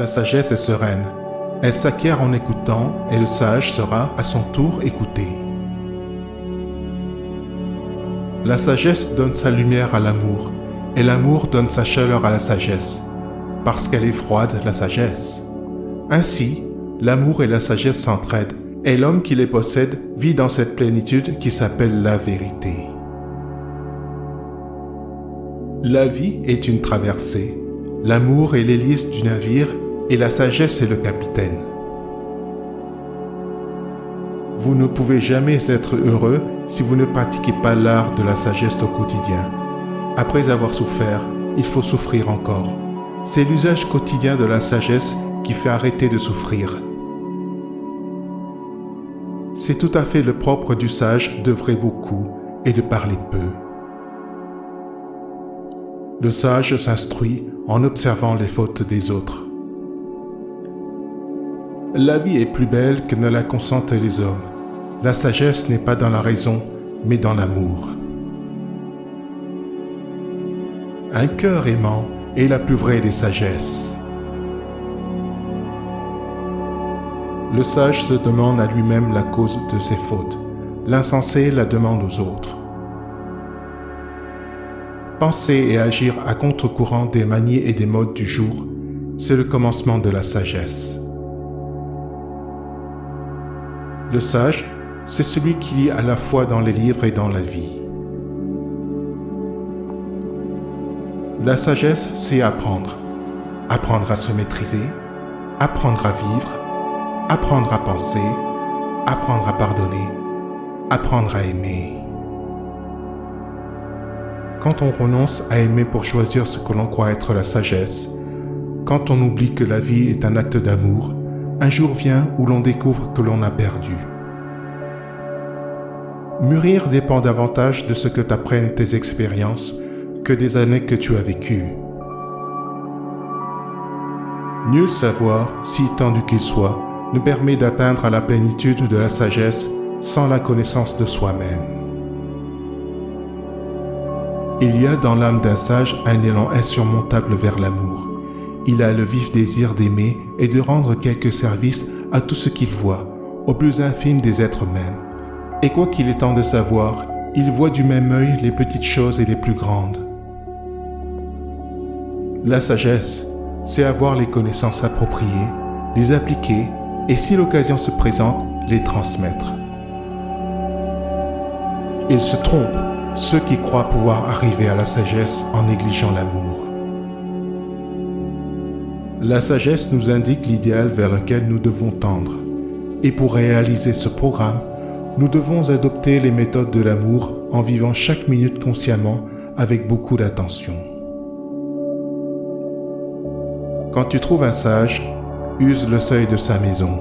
La sagesse est sereine. Elle s'acquiert en écoutant et le sage sera à son tour écouté. La sagesse donne sa lumière à l'amour et l'amour donne sa chaleur à la sagesse, parce qu'elle est froide, la sagesse. Ainsi, l'amour et la sagesse s'entraident et l'homme qui les possède vit dans cette plénitude qui s'appelle la vérité. La vie est une traversée. L'amour est l'hélice du navire et la sagesse est le capitaine. Vous ne pouvez jamais être heureux si vous ne pratiquez pas l'art de la sagesse au quotidien. Après avoir souffert, il faut souffrir encore. C'est l'usage quotidien de la sagesse qui fait arrêter de souffrir. C'est tout à fait le propre du sage d'œuvrer beaucoup et de parler peu. Le sage s'instruit en observant les fautes des autres. La vie est plus belle que ne la consentent les hommes. La sagesse n'est pas dans la raison, mais dans l'amour. Un cœur aimant est la plus vraie des sagesses. Le sage se demande à lui-même la cause de ses fautes. L'insensé la demande aux autres. Penser et agir à contre-courant des manies et des modes du jour, c'est le commencement de la sagesse. Le sage, c'est celui qui lit à la fois dans les livres et dans la vie. La sagesse, c'est apprendre. Apprendre à se maîtriser, apprendre à vivre, apprendre à penser, apprendre à pardonner, apprendre à aimer. Quand on renonce à aimer pour choisir ce que l'on croit être la sagesse, quand on oublie que la vie est un acte d'amour, un jour vient où l'on découvre que l'on a perdu. Mûrir dépend davantage de ce que t'apprennent tes expériences que des années que tu as vécues. Nul savoir, si étendu qu'il soit, ne permet d'atteindre à la plénitude de la sagesse sans la connaissance de soi-même. Il y a dans l'âme d'un sage un élan insurmontable vers l'amour. Il a le vif désir d'aimer et de rendre quelque service à tout ce qu'il voit, au plus infime des êtres mêmes. Et quoi qu'il ait tant de savoir, il voit du même œil les petites choses et les plus grandes. La sagesse, c'est avoir les connaissances appropriées, les appliquer et si l'occasion se présente, les transmettre. Ils se trompent, ceux qui croient pouvoir arriver à la sagesse en négligeant l'amour. La sagesse nous indique l'idéal vers lequel nous devons tendre. Et pour réaliser ce programme, nous devons adopter les méthodes de l'amour en vivant chaque minute consciemment avec beaucoup d'attention. Quand tu trouves un sage, use le seuil de sa maison.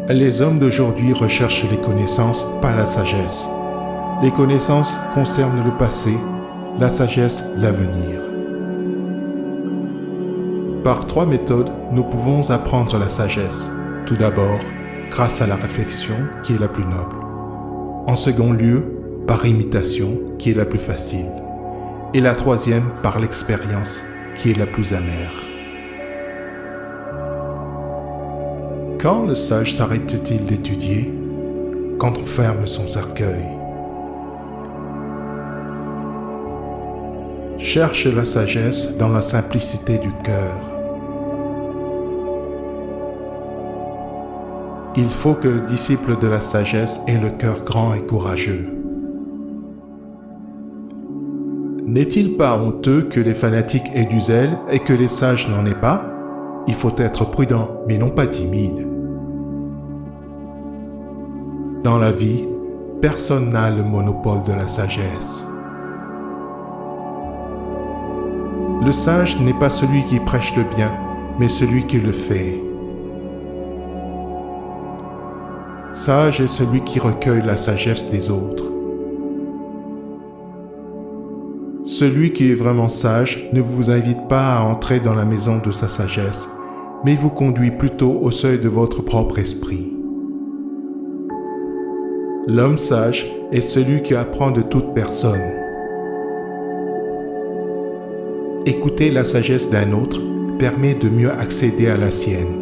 Les hommes d'aujourd'hui recherchent les connaissances, pas la sagesse. Les connaissances concernent le passé, la sagesse l'avenir. Par 3 méthodes, nous pouvons apprendre la sagesse. Tout d'abord, grâce à la réflexion, qui est la plus noble. En second lieu, par imitation, qui est la plus facile. Et la troisième, par l'expérience, qui est la plus amère. Quand le sage s'arrête-t-il d'étudier? Quand on ferme son cercueil. Cherche la sagesse dans la simplicité du cœur. Il faut que le disciple de la sagesse ait le cœur grand et courageux. N'est-il pas honteux que les fanatiques aient du zèle et que les sages n'en aient pas? Il faut être prudent, mais non pas timide. Dans la vie, personne n'a le monopole de la sagesse. Le sage n'est pas celui qui prêche le bien, mais celui qui le fait. Sage est celui qui recueille la sagesse des autres. Celui qui est vraiment sage ne vous invite pas à entrer dans la maison de sa sagesse, mais vous conduit plutôt au seuil de votre propre esprit. L'homme sage est celui qui apprend de toute personne. Écouter la sagesse d'un autre permet de mieux accéder à la sienne.